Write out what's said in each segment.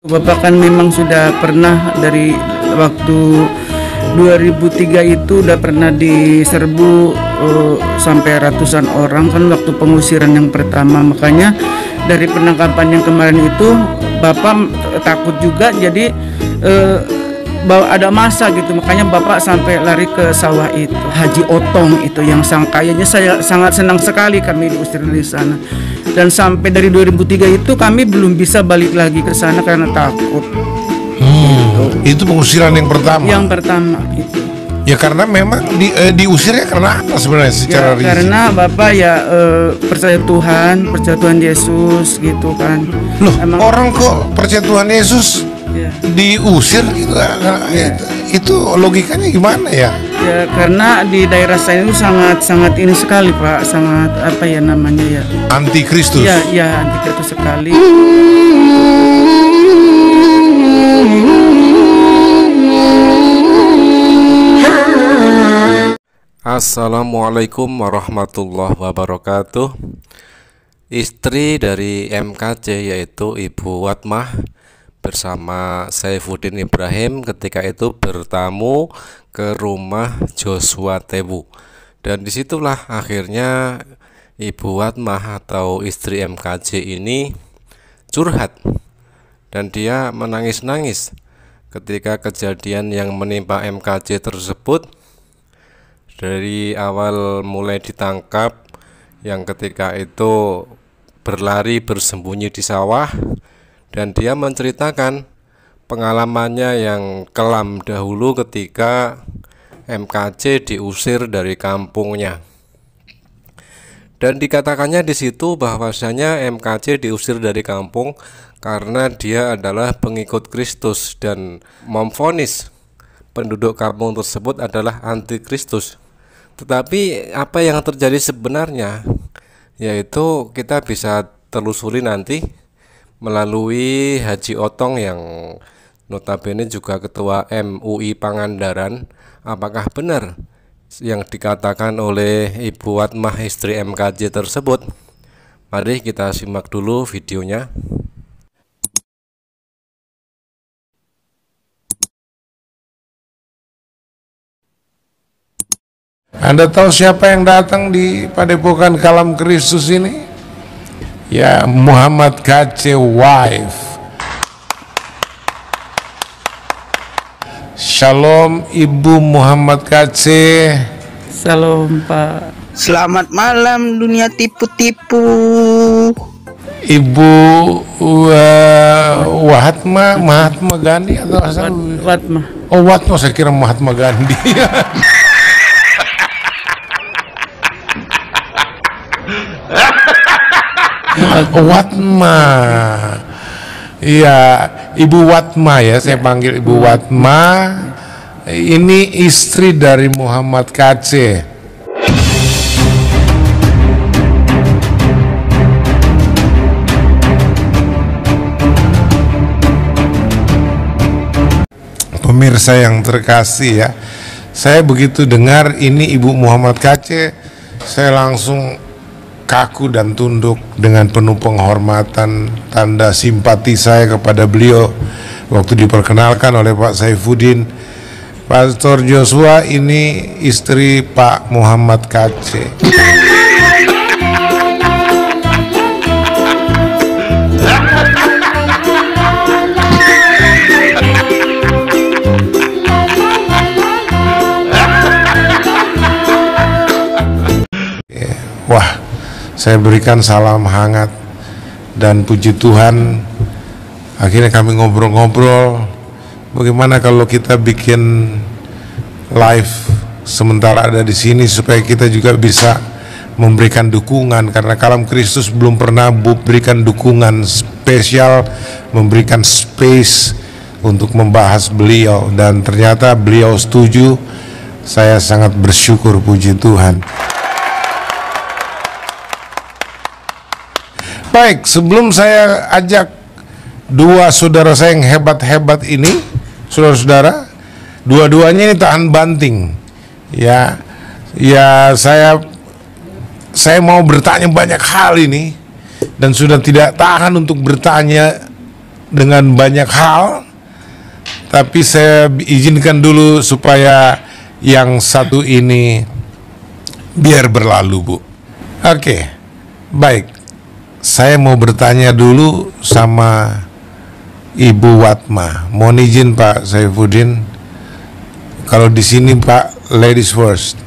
Bapak kan memang sudah pernah dari waktu 2003 itu udah pernah diserbu sampai ratusan orang kan waktu pengusiran yang pertama. Makanya dari penangkapan yang kemarin itu Bapak takut juga, jadi ada masa gitu, makanya Bapak sampai lari ke sawah itu, Haji Otong itu yang kayaknya saya sangat senang sekali kami diusir dari sana. Dan sampai dari 2003 itu kami belum bisa balik lagi ke sana karena takut. Itu pengusiran yang pertama. Yang pertama itu. Ya karena memang diusirnya karena apa sebenarnya secara ya, karena Bapak ya percaya Tuhan Yesus gitu kan. Loh, orang kok percaya Tuhan Yesus ya diusir gitu? Ya. Itu logikanya gimana ya? Ya karena di daerah saya itu sangat ini sekali Pak, sangat apa ya namanya ya, anti Kristus. Ya anti Kristus sekali. Assalamualaikum warahmatullahi wabarakatuh. Istri dari MKC yaitu Ibu Watmah bersama Saifuddin Ibrahim ketika itu bertamu ke rumah Joshua Tebu, dan disitulah akhirnya Ibu Watmah atau istri MKC ini curhat, dan dia menangis-nangis ketika kejadian yang menimpa MKC tersebut. Dari awal mulai ditangkap, yang ketika itu berlari bersembunyi di sawah, dan dia menceritakan pengalamannya yang kelam dahulu ketika MKC diusir dari kampungnya. Dan dikatakannya di situ bahwasanya MKC diusir dari kampung karena dia adalah pengikut Kristus dan memvonis penduduk kampung tersebut adalah anti Kristus. Tetapi apa yang terjadi sebenarnya, yaitu kita bisa telusuri nanti melalui Haji Otong yang notabene juga ketua MUI Pangandaran. Apakah benar yang dikatakan oleh Ibu Watmah istri MKC tersebut? Mari kita simak dulu videonya. Anda tahu siapa yang datang di Padepokan Kalam Kristus ini? Ya, Muhammad KC wife. Shalom Ibu Muhammad KC. Salam Pak. Selamat malam dunia tipu-tipu. Ibu Mahatma Gandhi atau asal? Watmah. Oh, Watmah, saya kira Mahatma Gandhi. Watmah. Iya, Ibu Watmah ya, saya panggil Ibu Watmah. Ini istri dari Muhammad KC. Pemirsa yang terkasih ya, saya begitu dengar ini Ibu Muhammad KC, saya langsung kaku dan tunduk dengan penuh penghormatan, tanda simpati saya kepada beliau waktu diperkenalkan oleh Pak Saifuddin. Pastor Joshua ini istri Pak Muhammad KC. Wah, saya berikan salam hangat dan puji Tuhan. Akhirnya kami ngobrol-ngobrol, bagaimana kalau kita bikin live sementara ada di sini supaya kita juga bisa memberikan dukungan, karena Kalam Kristus belum pernah berikan dukungan spesial, memberikan space untuk membahas beliau, dan ternyata beliau setuju. Saya sangat bersyukur, puji Tuhan. Baik, sebelum saya ajak dua saudara saya yang hebat-hebat ini, saudara-saudara, dua-duanya ini tahan banting. Ya, saya mau bertanya banyak hal ini dan sudah tidak tahan untuk bertanya dengan banyak hal, tapi saya izinkan dulu supaya yang satu ini biar berlalu, Bu. Oke, baik. Saya mau bertanya dulu sama Ibu Watma. Mohon izin Pak Saifuddin. Kalau di sini Pak, ladies first.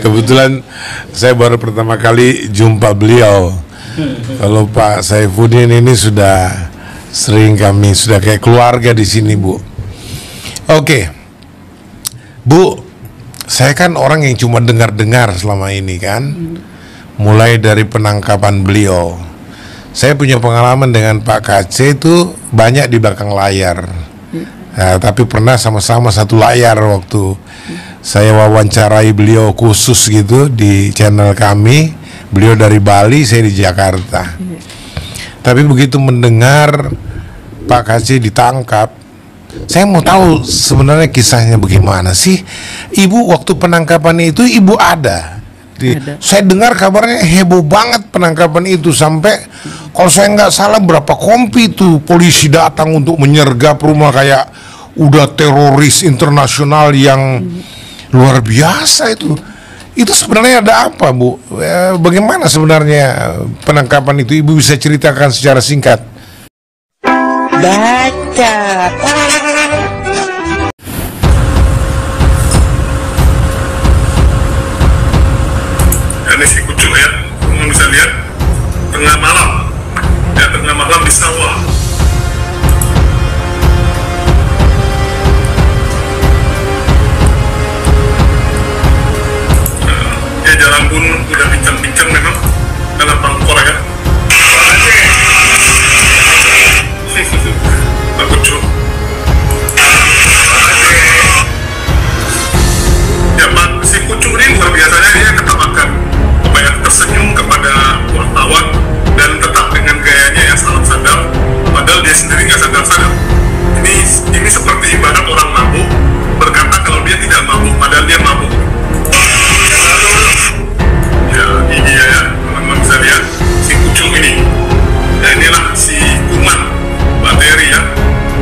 Kebetulan saya baru pertama kali jumpa beliau. Kalau Pak Saifuddin ini sudah sering, kami sudah kayak keluarga di sini, Bu. Oke, Bu, saya kan orang yang cuma dengar-dengar selama ini kan, mulai dari penangkapan beliau. Saya punya pengalaman dengan Pak KC itu banyak di belakang layar. Nah, tapi pernah sama-sama satu layar waktu saya wawancarai beliau khusus gitu di channel kami. Beliau dari Bali, saya di Jakarta. Tapi begitu mendengar Pak KC ditangkap, saya mau tahu sebenarnya kisahnya bagaimana sih. Ibu waktu penangkapan itu ibu ada. Saya dengar kabarnya heboh banget penangkapan itu, sampai kalau saya nggak salah berapa kompi itu polisi datang untuk menyergap rumah, kayak udah teroris internasional yang luar biasa itu. Itu sebenarnya ada apa, Bu? Bagaimana sebenarnya penangkapan itu? Ibu bisa ceritakan secara singkat? Baca. Ini si kucuk ya, kamu bisa lihat tengah malam, ya tengah malam di sawah. Ya jalan pun udah pincang-pincang memang dalam pangkor ya. Pak kucuk. Ya Pak, si kucuk ini luar biasanya dia ketabakan, tersenyum kepada wartawan dan tetap dengan gayanya yang sangat sadar, padahal dia sendiri nggak sadar-sadar. Ini seperti ibarat orang mabuk berkata kalau dia tidak mabuk, padahal dia mabuk. Ya ini dia ya, teman-teman bisa lihat si kucing ini. Dan inilah si kuman bakteri ya.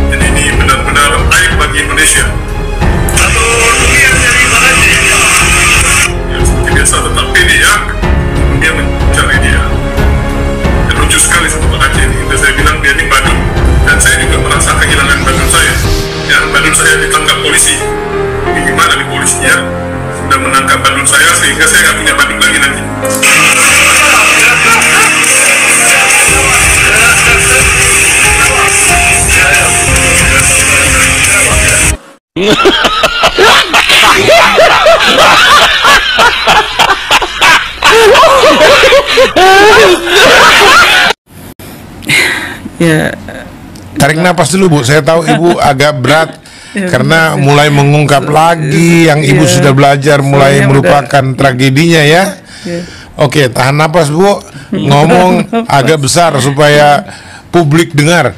Jadi ini benar-benar aib bagi Indonesia. Ya seperti biasa, tetapi ini ya dia mencari dia. Dan lucu sekali sama Pak Aceh ini. Dan saya bilang dia ini badut, dan saya juga merasa kehilangan badut saya. Ya, badut saya ditangkap polisi. Ini gimana nih polisinya sudah menangkap badut saya sehingga saya nggak punya badut lagi nanti. Ya, Tarik napas dulu, Bu. Saya tahu Ibu agak berat karena mulai mengungkap lagi yang Ibu sudah belajar, mulai melupakan tragedinya ya. Oke, tahan napas, Bu. Ngomong agak besar supaya publik dengar.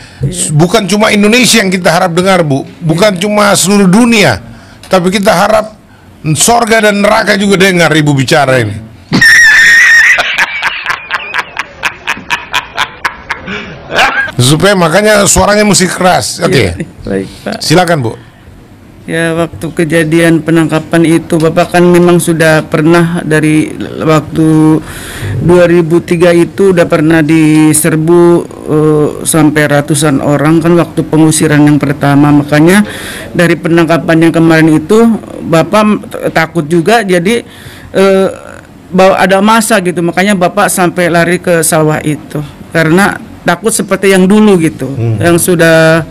Bukan cuma Indonesia yang kita harap dengar, Bu. Bukan cuma seluruh dunia, tapi kita harap sorga dan neraka juga dengar Ibu bicara ini. Supaya makanya suaranya mesti keras. Oke. baik Pak. Silakan, Bu. Ya, waktu kejadian penangkapan itu Bapak kan memang sudah pernah dari waktu 2003 itu udah pernah diserbu sampai ratusan orang kan waktu pengusiran yang pertama. Makanya dari penangkapan yang kemarin itu Bapak takut juga, jadi bahwa ada masa gitu. Makanya Bapak sampai lari ke sawah itu karena takut seperti yang dulu gitu, yang sudah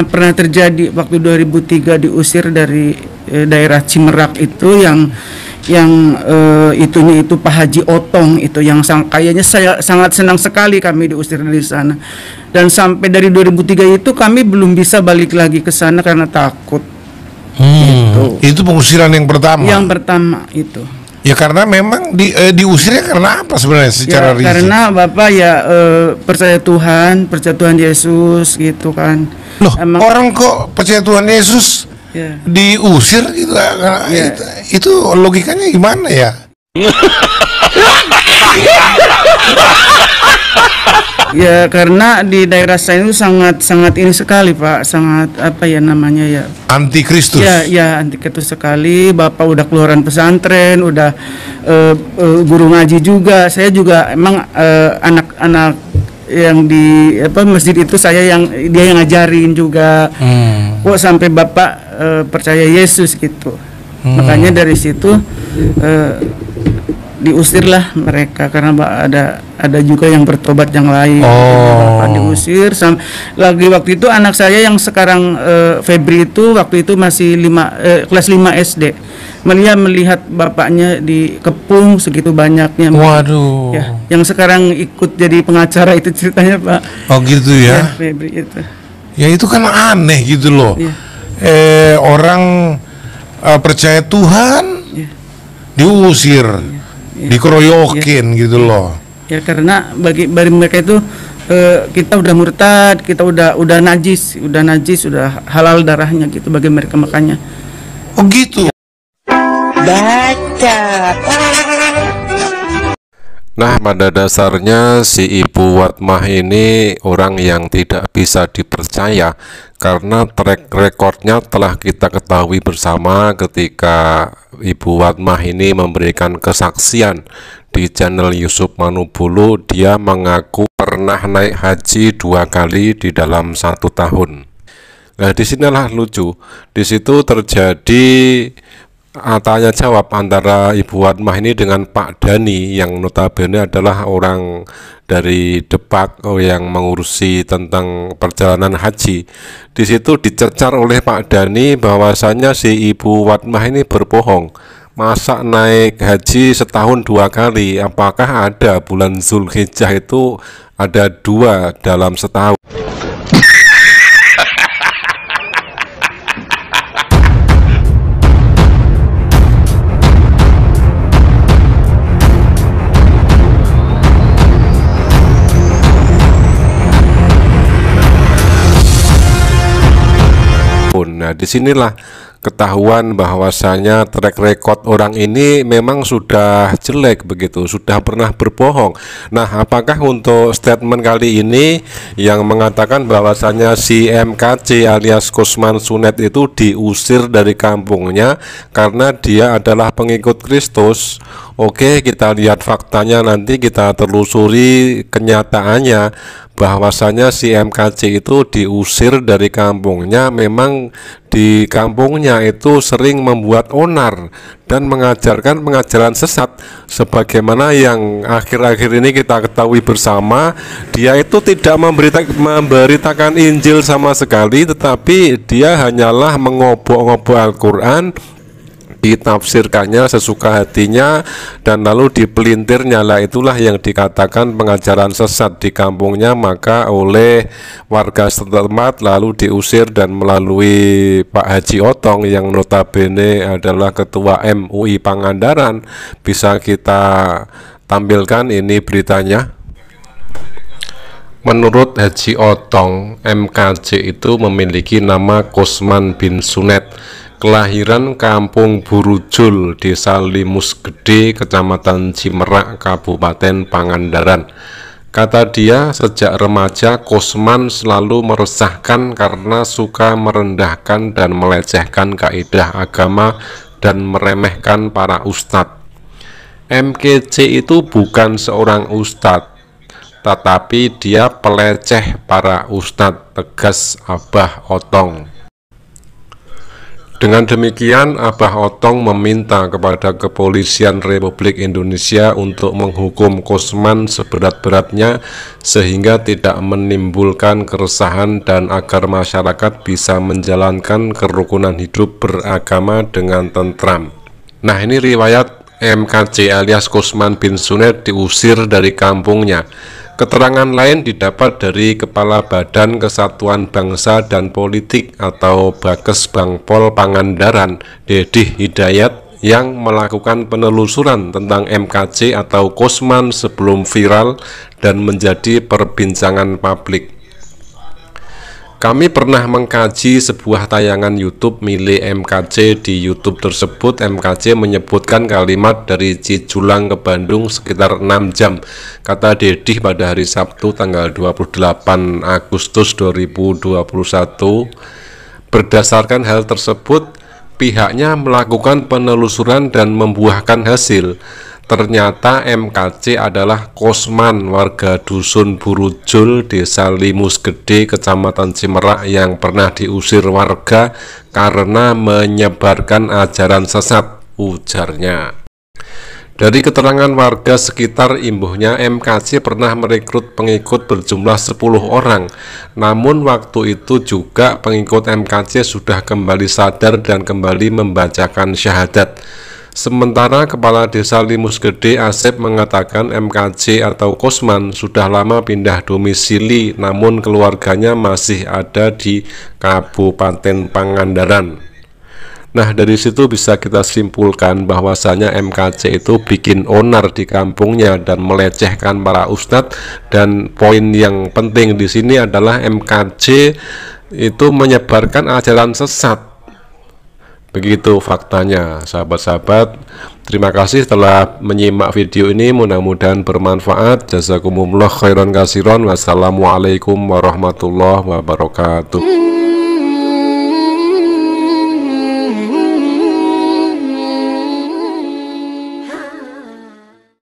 pernah terjadi waktu 2003 diusir dari daerah Cimerak itu, yang itunya itu Pak Haji Otong itu yang kayaknya saya sangat senang sekali kami diusir dari sana, dan sampai dari 2003 itu kami belum bisa balik lagi ke sana karena takut. Itu pengusiran yang pertama. Yang pertama itu. Ya karena memang diusirnya karena apa sebenarnya secara rinci? Karena Bapak ya percaya Tuhan Yesus gitu kan. Loh, orang kok percaya Tuhan Yesus Ya. diusir gitu. Ya. Itu logikanya gimana ya? Ya karena di daerah saya itu sangat ini sekali Pak, sangat apa ya namanya ya? Antikristus. Ya antikristus sekali. Bapak udah keluaran pesantren, udah guru ngaji juga. Saya juga emang anak-anak yang di masjid itu dia yang ngajarin juga. Kok sampai Bapak percaya Yesus gitu. Makanya dari situ diusirlah mereka karena ada juga yang bertobat yang lain. Bapak diusir lagi waktu itu anak saya yang sekarang Febri itu waktu itu masih kelas 5 SD. Melihat bapaknya dikepung segitu banyaknya. Waduh. Ya, yang sekarang ikut jadi pengacara itu ceritanya Pak. Oh gitu ya. Febri itu. Ya itu kan aneh gitu loh. Ya. Orang percaya Tuhan diusir. Dikeroyokin gitu loh. Ya karena bagi mereka itu kita udah murtad, kita udah najis, udah halal darahnya gitu bagi mereka makanya. Oh gitu. Baca. Nah, pada dasarnya si Ibu Watmah ini orang yang tidak bisa dipercaya karena track recordnya telah kita ketahui bersama ketika Ibu Watmah ini memberikan kesaksian di channel YouTube Manubulu. Dia mengaku pernah naik haji 2 kali di dalam 1 tahun. Nah, disinilah lucu. Di situ terjadi tanya jawab antara Ibu Watmah ini dengan Pak Dhani yang notabene adalah orang dari Depak yang mengurusi tentang perjalanan haji. Di situ dicercar oleh Pak Dhani bahwasanya si Ibu Watmah ini berbohong. Masa naik haji setahun 2 kali? Apakah ada bulan Zulhijjah itu ada 2 dalam setahun? Nah, disinilah ketahuan bahwasanya track record orang ini memang sudah jelek begitu, sudah pernah berbohong. Nah, apakah untuk statement kali ini yang mengatakan bahwasanya si MKC alias Kusman Sunet itu diusir dari kampungnya karena dia adalah pengikut Kristus? Oke, kita lihat faktanya, nanti kita telusuri kenyataannya bahwasanya si MKC itu diusir dari kampungnya. Memang di kampungnya itu sering membuat onar dan mengajarkan pengajaran sesat sebagaimana yang akhir-akhir ini kita ketahui bersama. Dia itu tidak memberitakan Injil sama sekali, tetapi dia hanyalah mengobok-ngobok Al-Quran, ditafsirkannya sesuka hatinya dan lalu dipelintirnya. Lah itulah yang dikatakan pengajaran sesat di kampungnya. Maka oleh warga setempat lalu diusir dan melalui Pak Haji Otong yang notabene adalah ketua MUI Pangandaran, bisa kita tampilkan ini beritanya. Menurut Haji Otong, MKC itu memiliki nama Kusman bin Sunet, kelahiran Kampung Burujul, Desa Limus Gede, Kecamatan Cimerak, Kabupaten Pangandaran. Kata dia, sejak remaja Kusman selalu meresahkan karena suka merendahkan dan melecehkan kaidah agama dan meremehkan para ustadz. MKC itu bukan seorang ustadz, tetapi dia peleceh para ustadz, tegas Abah Otong. Dengan demikian, Abah Otong meminta kepada Kepolisian Republik Indonesia untuk menghukum Kusman seberat-beratnya sehingga tidak menimbulkan keresahan dan agar masyarakat bisa menjalankan kerukunan hidup beragama dengan tentram. Nah, ini riwayat MKC alias Kusman bin Sunet diusir dari kampungnya. Keterangan lain didapat dari Kepala Badan Kesatuan Bangsa dan Politik atau Bakes Bangpol Pangandaran, Dedih Hidayat, yang melakukan penelusuran tentang MKC atau Kusman sebelum viral dan menjadi perbincangan publik. Kami pernah mengkaji sebuah tayangan YouTube milik MKC. Di YouTube tersebut MKC menyebutkan kalimat dari Cijulang ke Bandung sekitar 6 jam. Kata Dedih pada hari Sabtu tanggal 28 Agustus 2021. Berdasarkan hal tersebut, pihaknya melakukan penelusuran dan membuahkan hasil. Ternyata MKC adalah Kosman, warga Dusun Burujul, Desa Limus Gede, Kecamatan Cimerak, yang pernah diusir warga karena menyebarkan ajaran sesat, ujarnya. Dari keterangan warga sekitar, imbuhnya MKC pernah merekrut pengikut berjumlah 10 orang. Namun waktu itu juga pengikut MKC sudah kembali sadar dan kembali membacakan syahadat. Sementara Kepala Desa Limus Gede Asep mengatakan MKC atau Kosman sudah lama pindah domisili, namun keluarganya masih ada di Kabupaten Pangandaran. Nah, dari situ bisa kita simpulkan bahwasanya MKC itu bikin onar di kampungnya dan melecehkan para ustadz. Dan poin yang penting di sini adalah MKC itu menyebarkan ajaran sesat. Begitu faktanya, sahabat-sahabat. Terima kasih telah menyimak video ini, mudah-mudahan bermanfaat. Jazakumullah khairan katsiran. Wassalamualaikum warahmatullahi wabarakatuh.